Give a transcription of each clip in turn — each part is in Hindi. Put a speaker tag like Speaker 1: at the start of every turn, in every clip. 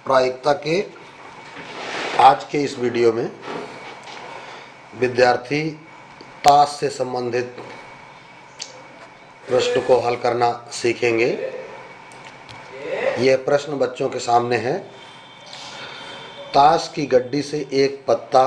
Speaker 1: प्रायिकता के आज के इस वीडियो में विद्यार्थी ताश से संबंधित प्रश्न को हल करना सीखेंगे। यह प्रश्न बच्चों के सामने है। ताश की गड्डी से एक पत्ता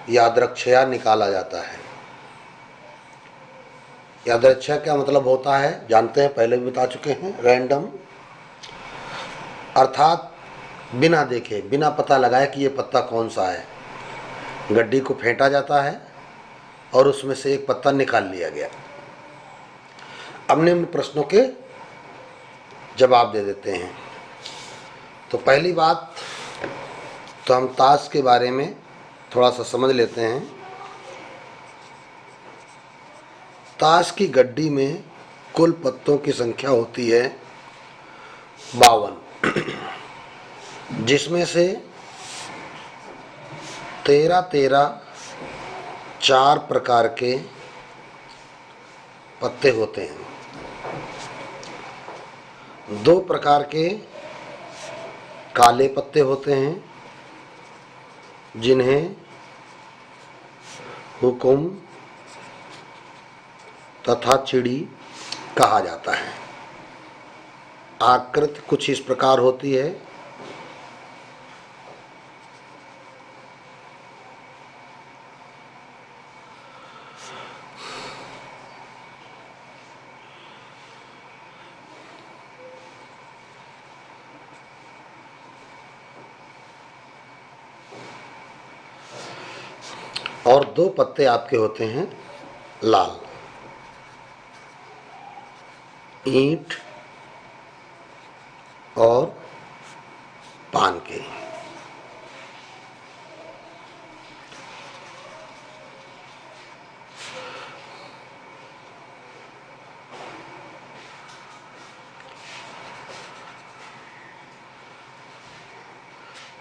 Speaker 1: यादृच्छया निकाला जाता है। यादृच्छया क्या मतलब होता है जानते हैं, पहले भी बता चुके हैं। रैंडम अर्थात बिना देखे, बिना पता लगाए कि ये पत्ता कौन सा है, गड्डी को फेंटा जाता है और उसमें से एक पत्ता निकाल लिया गया। अब निम्न प्रश्नों के जवाब दे देते हैं। तो पहली बात तो हम ताश के बारे में थोड़ा सा समझ लेते हैं। ताश की गड्डी में कुल पत्तों की संख्या होती है 52, जिसमें से 13 4 प्रकार के पत्ते होते हैं। 2 प्रकार के काले पत्ते होते हैं जिन्हें हुकुम तथा चिड़ी कहा जाता है। आकृति कुछ इस प्रकार होती है। और 2 पत्ते आपके होते हैं लाल, ईंट और पान के।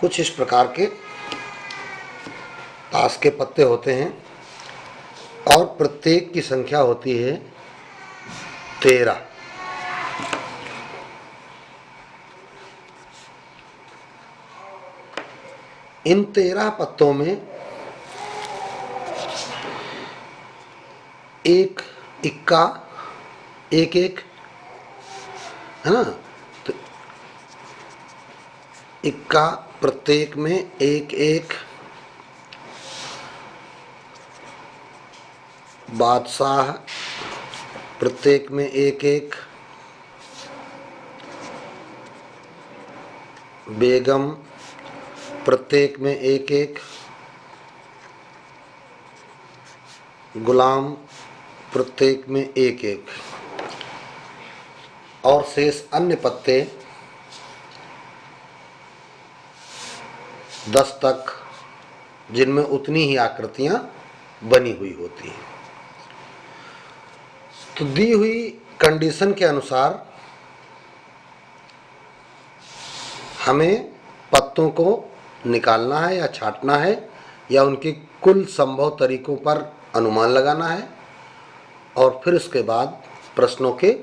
Speaker 1: कुछ इस प्रकार के ताश के पत्ते होते हैं और प्रत्येक की संख्या होती है 13। इन 13 पत्तों में एक इक्का, एक है ना, तो इक्का प्रत्येक में एक बादशाह प्रत्येक में एक बेगम प्रत्येक में एक गुलाम प्रत्येक में एक और शेष अन्य पत्ते 10 तक, जिनमें उतनी ही आकृतियां बनी हुई होती हैं। तो दी हुई कंडीशन के अनुसार हमें पत्तों को निकालना है या छांटना है या उनके कुल संभव तरीकों पर अनुमान लगाना है और फिर उसके बाद प्रश्नों के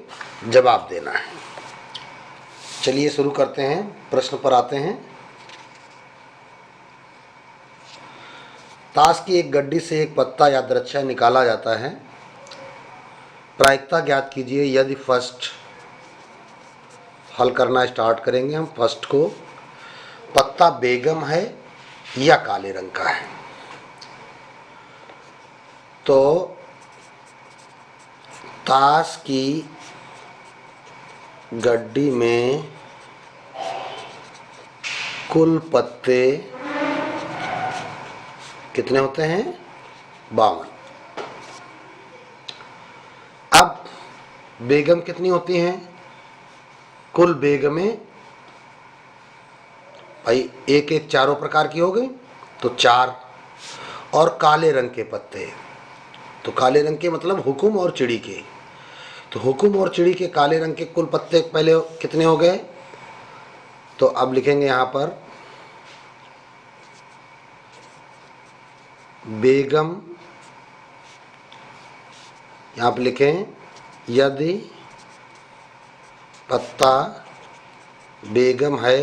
Speaker 1: जवाब देना है। चलिए शुरू करते हैं, प्रश्न पर आते हैं। ताश की एक गड्डी से एक पत्ता यादृच्छया निकाला जाता है। प्रायिकता ज्ञात कीजिए। यदि फर्स्ट हल करना स्टार्ट करेंगे हम, फर्स्ट को पत्ता बेगम है या काले रंग का है। तो ताश की गड्डी में कुल पत्ते कितने होते हैं? 52। अब बेगम कितनी होती हैं? कुल बेगमें भाई एक चारों प्रकार की हो गई, तो 4। और काले रंग के पत्ते, तो काले रंग के मतलब हुकुम और चिड़ी के, तो हुकुम और चिड़ी के काले रंग के कुल पत्ते पहले कितने हो गए? तो अब लिखेंगे यहाँ पर बेगम, यहाँ पर लिखें यदि पत्ता बेगम है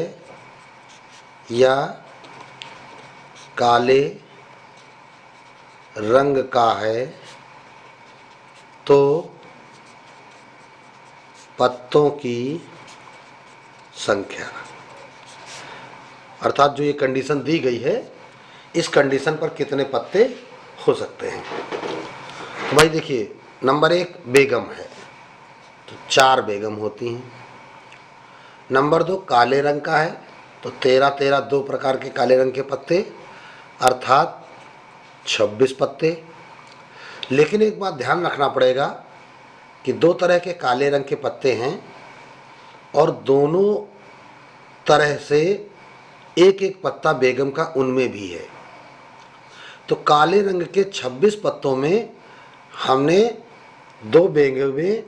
Speaker 1: या काले रंग का है तो पत्तों की संख्या। अर्थात जो ये कंडीशन दी गई है, इस कंडीशन पर कितने पत्ते हो सकते हैं। तो भाई देखिए, नंबर 1 बेगम है तो 4 बेगम होती हैं। नंबर 2 काले रंग का है तो 13 दो प्रकार के काले रंग के पत्ते, अर्थात 26 पत्ते। लेकिन एक बात ध्यान रखना पड़ेगा कि 2 तरह के काले रंग के पत्ते हैं और दोनों तरह से एक एक पत्ता बेगम का उनमें भी है। तो काले रंग के 26 पत्तों में हमने 2 बेगमें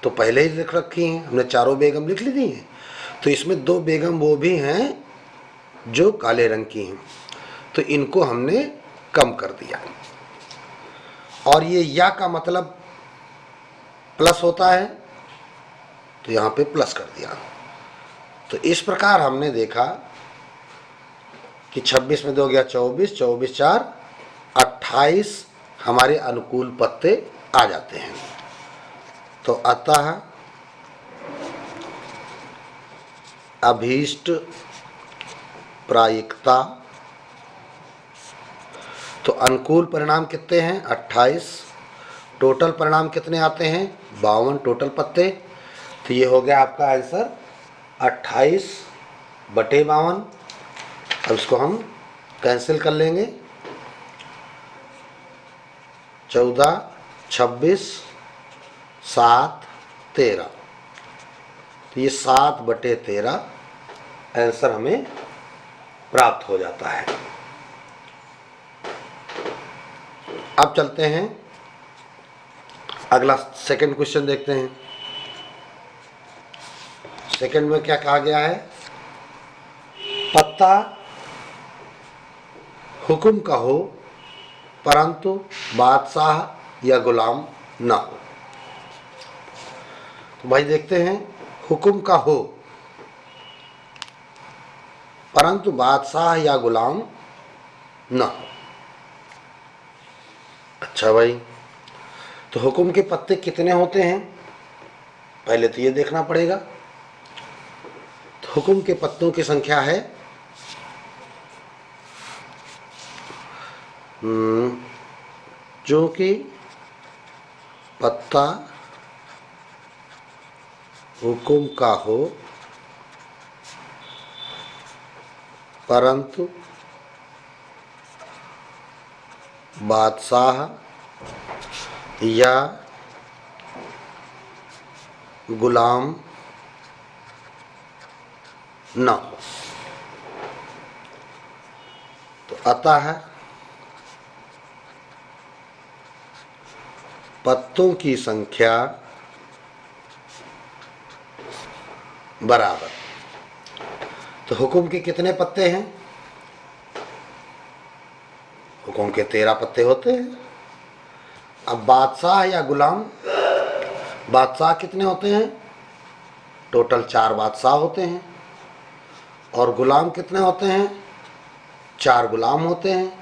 Speaker 1: तो पहले ही लिख रखी हैं, हमने चारों बेगम लिख ली हैं। तो इसमें 2 बेगम वो भी हैं जो काले रंग की हैं, तो इनको हमने कम कर दिया। और ये या का मतलब प्लस होता है तो यहाँ पे प्लस कर दिया। तो इस प्रकार हमने देखा कि 26 में 2 गया 24, 24 4 28 हमारे अनुकूल पत्ते आ जाते हैं। तो अतः अभीष्ट प्रायिकता, तो अनुकूल परिणाम कितने हैं 28, टोटल परिणाम कितने आते हैं 52 टोटल पत्ते। तो ये हो गया आपका आंसर 28/52। अब इसको हम कैंसिल कर लेंगे, 14 26 7 13, तो ये 7/13 आंसर हमें प्राप्त हो जाता है। अब चलते हैं अगला सेकंड क्वेश्चन देखते हैं। सेकंड में क्या कहा गया है, पत्ता हुक्म का हो परंतु बादशाह या गुलाम ना हो। तो भाई देखते हैं, हुक्म का हो परंतु बादशाह या गुलाम ना हो। अच्छा भाई, तो हुक्म के पत्ते कितने होते हैं पहले तो ये देखना पड़ेगा। तो हुक्म के पत्तों की संख्या है जो कि पत्ता हुक्म का हो परंतु बादशाह या गुलाम न हो। तो अतः पत्तों की संख्या बराबर, तो हुक्म के कितने पत्ते हैं, हुक्म के 13 पत्ते होते हैं। अब बादशाह या गुलाम, बादशाह कितने होते हैं, टोटल 4 बादशाह होते हैं, और गुलाम कितने होते हैं, 4 गुलाम होते हैं।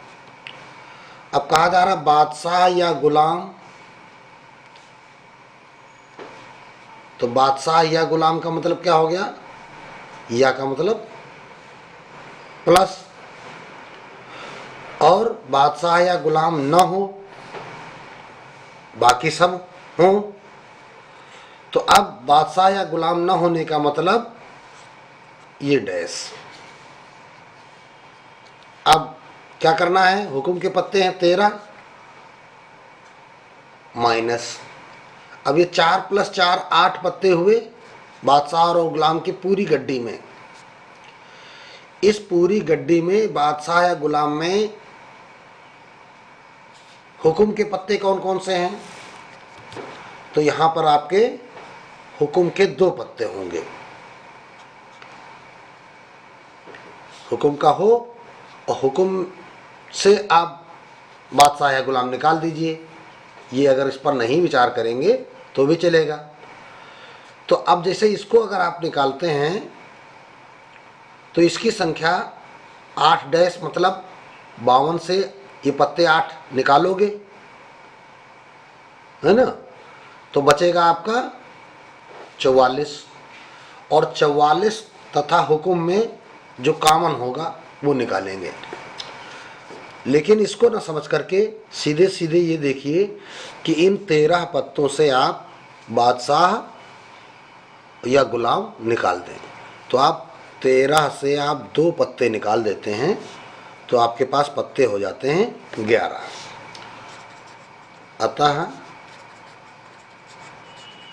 Speaker 1: अब कहा जा रहा बादशाह या गुलाम, तो बादशाह या गुलाम का मतलब क्या हो गया, या का मतलब प्लस, और बादशाह या गुलाम न हो बाकी सब हो। तो अब बादशाह या गुलाम न होने का मतलब ये डैश। अब क्या करना है, हुक्म के पत्ते हैं 13 माइनस, अब ये 4 + 4 8 पत्ते हुए बादशाह और गुलाम की पूरी गड्डी में। इस पूरी गड्डी में बादशाह या गुलाम में हुक्म के पत्ते कौन कौन से हैं, तो यहां पर आपके हुक्म के 2 पत्ते होंगे। हुक्म का हो और हुक्म से आप बादशाह या गुलाम निकाल दीजिए, ये अगर इस पर नहीं विचार करेंगे तो भी चलेगा। तो अब जैसे इसको अगर आप निकालते हैं तो इसकी संख्या 8 डैश मतलब 52 से ये पत्ते 8 निकालोगे, है ना, तो बचेगा आपका 44। और 44 तथा हुक्म में जो कॉमन होगा वो निकालेंगे। लेकिन इसको ना समझ करके सीधे सीधे ये देखिए कि इन 13 पत्तों से आप बादशाह या गुलाम निकाल दें। तो आप 13 से आप 2 पत्ते निकाल देते हैं तो आपके पास पत्ते हो जाते हैं 11। अतः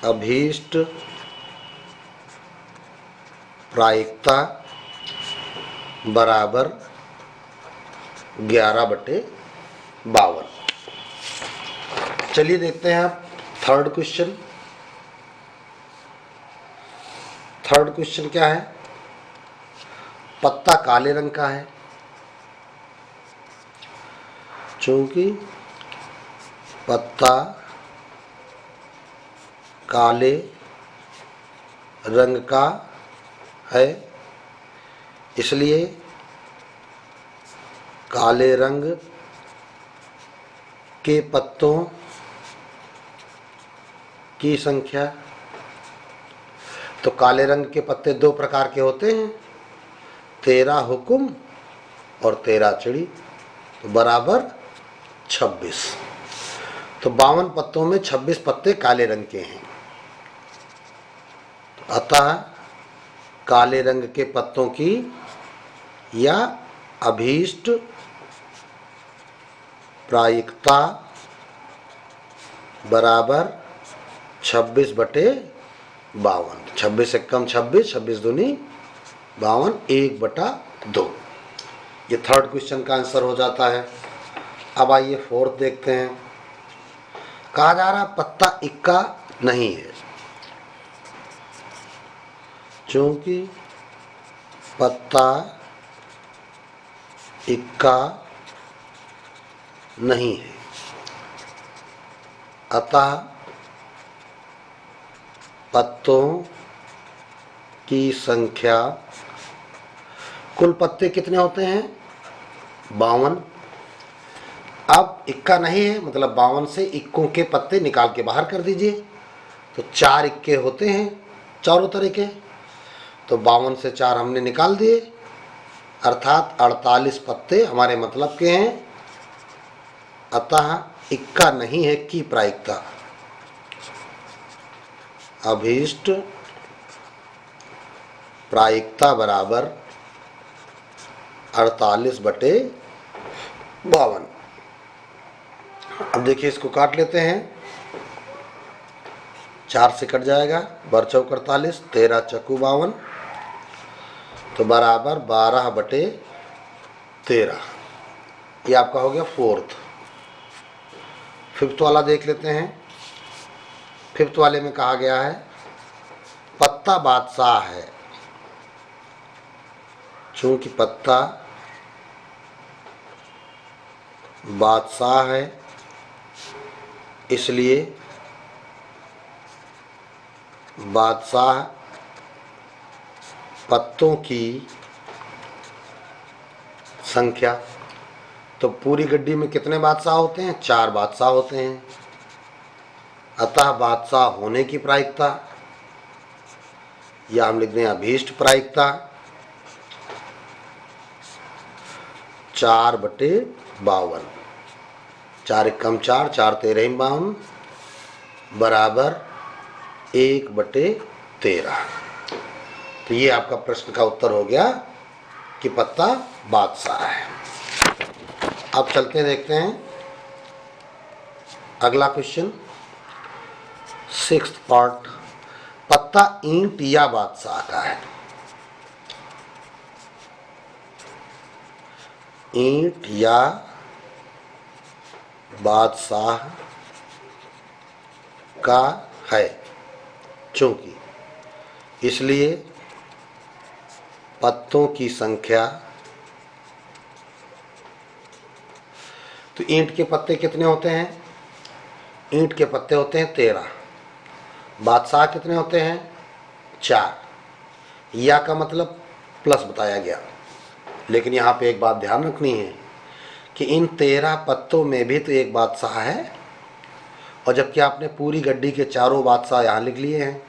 Speaker 1: अभीष्ट प्रायिकता बराबर 11/52। चलिए देखते हैं आप थर्ड क्वेश्चन। थर्ड क्वेश्चन क्या है? पत्ता काले रंग का है, चूंकि पत्ता काले रंग का है इसलिए काले रंग के पत्तों की संख्या। तो काले रंग के पत्ते 2 प्रकार के होते हैं, 13 हुक्म और 13 चिड़ी, तो बराबर 26। तो 52 पत्तों में 26 पत्ते काले रंग के हैं। अतः काले रंग के पत्तों की या अभीष्ट प्रायिकता बराबर 26/52। 26 से कम 26, 26 दूनी 52, 1/2। ये थर्ड क्वेश्चन का आंसर हो जाता है। अब आइए फोर्थ देखते हैं। कहा जा रहा पत्ता इक्का नहीं है, चूंकि पत्ता इक्का नहीं है अतः पत्तों की संख्या। कुल पत्ते कितने होते हैं? 52। अब इक्का नहीं है मतलब 52 से इक्कों के पत्ते निकाल के बाहर कर दीजिए, तो 4 इक्के होते हैं चारों तरह के। तो 52 से 4 हमने निकाल दिए, अर्थात 48 पत्ते हमारे मतलब के हैं। अतः इक्का नहीं है की प्रायिकता अभीष्ट प्रायिकता बराबर 48/52। अब देखिए इसको काट लेते हैं, 4 से कट जाएगा, बर चौक 48, 13 चक्कू 52, तो बराबर 12/13। ये आपका हो गया फोर्थ। फिफ्थ वाला देख लेते हैं। फिफ्थ वाले में कहा गया है पत्ता बादशाह है, चूंकि पत्ता बादशाह है इसलिए बादशाह पत्तों की संख्या। तो पूरी गड्डी में कितने बादशाह होते हैं? 4 बादशाह होते हैं। अतः बादशाह होने की प्रायिकता, या हम लिख दें अभीष्ट प्रायिकता, 4/52। 4 एकम 4, 4 13 52, बराबर 1/13। तो ये आपका प्रश्न का उत्तर हो गया कि पत्ता बादशाह है। अब चलते हैं, देखते हैं अगला क्वेश्चन, सिक्स्थ पार्ट। पत्ता ईंट या बादशाह का है। ईंट या बादशाह का है, चूंकि इसलिए पत्तों की संख्या। तो ईंट के पत्ते कितने होते हैं? ईंट के पत्ते होते हैं 13। बादशाह कितने होते हैं? 4। या का मतलब प्लस बताया गया। लेकिन यहाँ पे एक बात ध्यान रखनी है कि इन 13 पत्तों में भी तो एक बादशाह है, और जबकि आपने पूरी गड्डी के चारों बादशाह यहाँ लिख लिए हैं,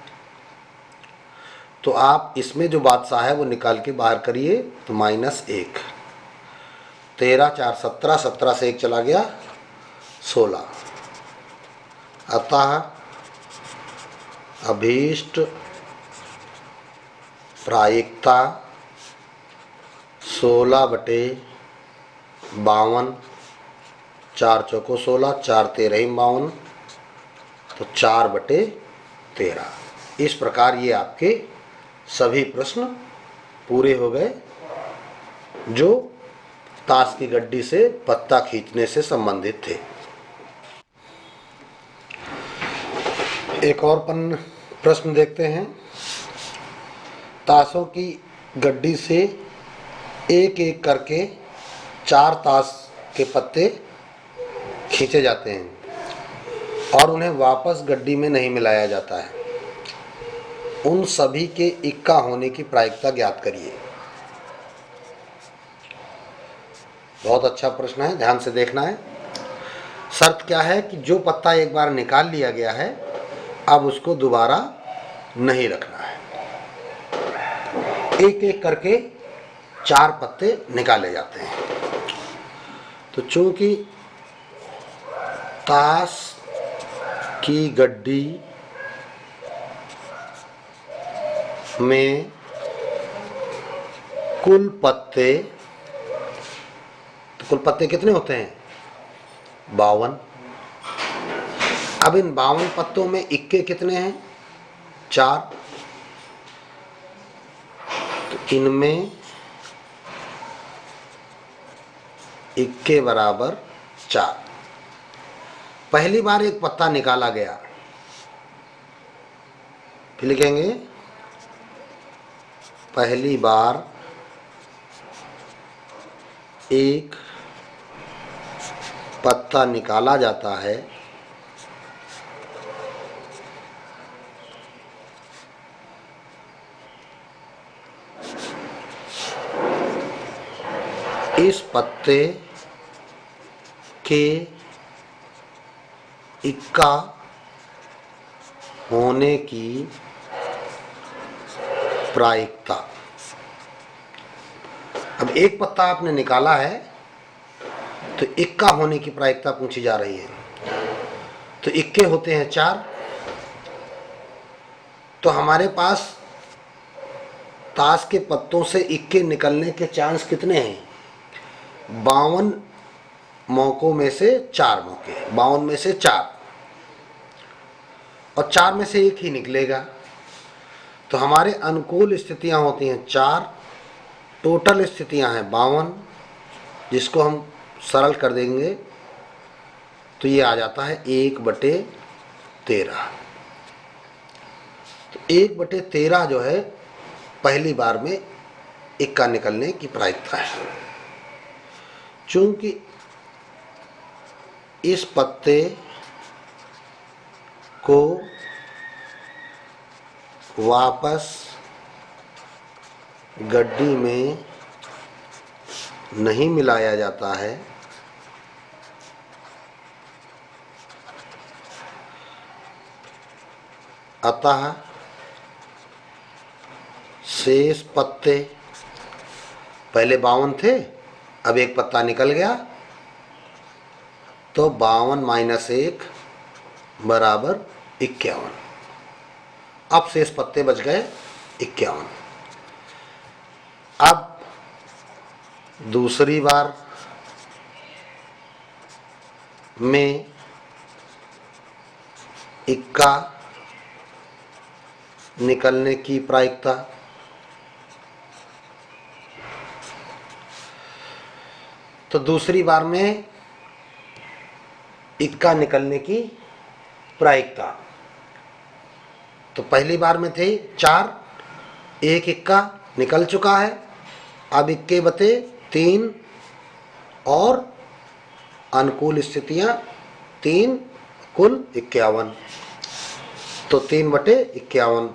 Speaker 1: तो आप इसमें जो बादशाह है वो निकाल के बाहर करिए, तो -1। 13 4 17, 17 से 1 चला गया 16। अतः अभीष्ट प्रायिकता 16/52, 4 चौको 16, 4 13 52, तो 4/13। इस प्रकार ये आपके सभी प्रश्न पूरे हो गए जो ताश की गड्डी से पत्ता खींचने से संबंधित थे। एक और प्रश्न देखते हैं। ताशों की गड्डी से एक एक करके 4 ताश के पत्ते खींचे जाते हैं और उन्हें वापस गड्डी में नहीं मिलाया जाता है। उन सभी के इक्का होने की प्रायिकता ज्ञात करिए। बहुत अच्छा प्रश्न है, ध्यान से देखना है। शर्त क्या है कि जो पत्ता एक बार निकाल लिया गया है अब उसको दोबारा नहीं रखना है। एक एक करके 4 पत्ते निकाले जाते हैं। तो चूंकि ताश की गड्डी में कुल पत्ते कितने होते हैं? 52। अब इन 52 पत्तों में इक्के कितने हैं? 4। तो इनमें इक्के बराबर 4। पहली बार एक पत्ता निकाला गया, फिर लिखेंगे पहली बार एक पत्ता निकाला जाता है इस पत्ते के इक्का होने की प्रायिकता। अब एक पत्ता आपने निकाला है तो इक्का होने की प्रायिकता पूछी जा रही है। तो इक्के होते हैं 4। तो हमारे पास ताश के पत्तों से इक्के निकलने के चांस कितने हैं? 52 मौकों में से 4 मौके, 52 में से 4, और 4 में से 1 ही निकलेगा। तो हमारे अनुकूल स्थितियां होती हैं 4, टोटल स्थितियां हैं 52, जिसको हम सरल कर देंगे तो ये आ जाता है 1/13। तो 1/13 जो है पहली बार में इक्का निकलने की प्रायिकता है। चूंकि इस पत्ते को वापस गड्डी में नहीं मिलाया जाता है, अतः शेष पत्ते, पहले 52 थे, अब एक पत्ता निकल गया, तो 52 - 1 बराबर 51। अब शेष पत्ते बच गए 51। अब दूसरी बार में इक्का निकलने की प्रायिकता। तो दूसरी बार में इक्का निकलने की प्रायिकता, तो पहली बार में थे 4, एक इक्का निकल चुका है, अब इक्के बते 3 और अनुकूल स्थितियां 3, कुल 51, तो 3/51।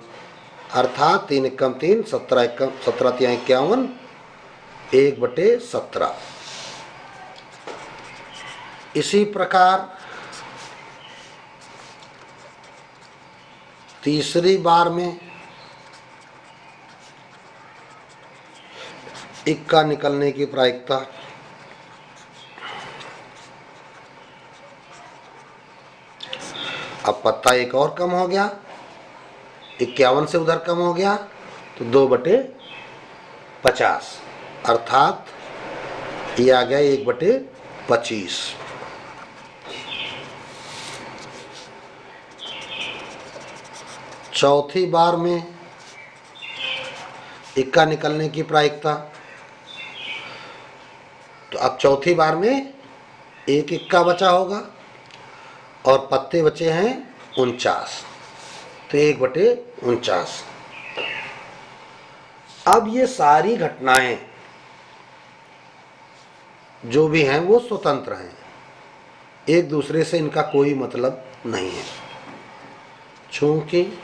Speaker 1: अर्थात 3 एकम 3, 17 तिहाई 51, 1/17। इसी प्रकार तीसरी बार में इक्का निकलने की प्रायिकता, अब पत्ता एक और कम हो गया, 51 से उधर कम हो गया तो 2/50, अर्थात ये आ गया 1/25। चौथी बार में इक्का निकलने की प्रायिकता, तो अब चौथी बार में एक इक्का बचा होगा और पत्ते बचे हैं 49, तो 1/49। अब ये सारी घटनाएं जो भी हैं वो स्वतंत्र हैं, एक दूसरे से इनका कोई मतलब नहीं है। चूंकि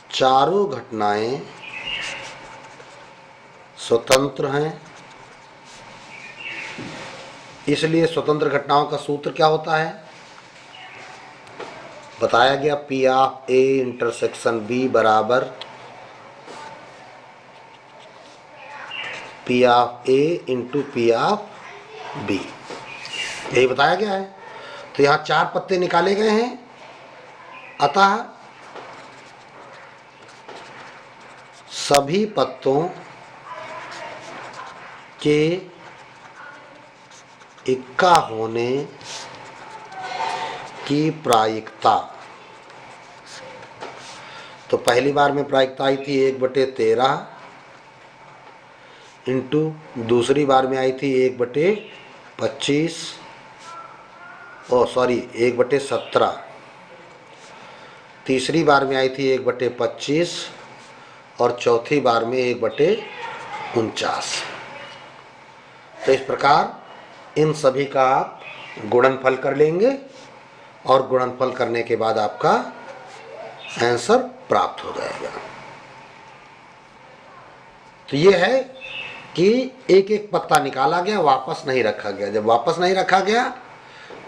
Speaker 1: चारों घटनाएं स्वतंत्र हैं, इसलिए स्वतंत्र घटनाओं का सूत्र क्या होता है, बताया गया P of A intersection B बराबर P of A into P of B, यही बताया गया है। तो यहाँ 4 पत्ते निकाले गए हैं, अतः सभी पत्तों के इक्का होने की प्रायिकता, तो पहली बार में प्रायिकता आई थी 1/13 इंटू दूसरी बार में आई थी 1/25, 1/17, तीसरी बार में आई थी 1/25 और चौथी बार में 1/49। तो इस प्रकार इन सभी का आप गुणनफल कर लेंगे और गुणनफल करने के बाद आपका आंसर प्राप्त हो जाएगा। तो ये है कि एक एक पत्ता निकाला गया, वापस नहीं रखा गया। जब वापस नहीं रखा गया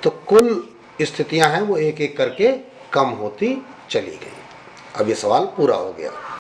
Speaker 1: तो कुल स्थितियां हैं वो एक एक करके कम होती चली गई। अब ये सवाल पूरा हो गया।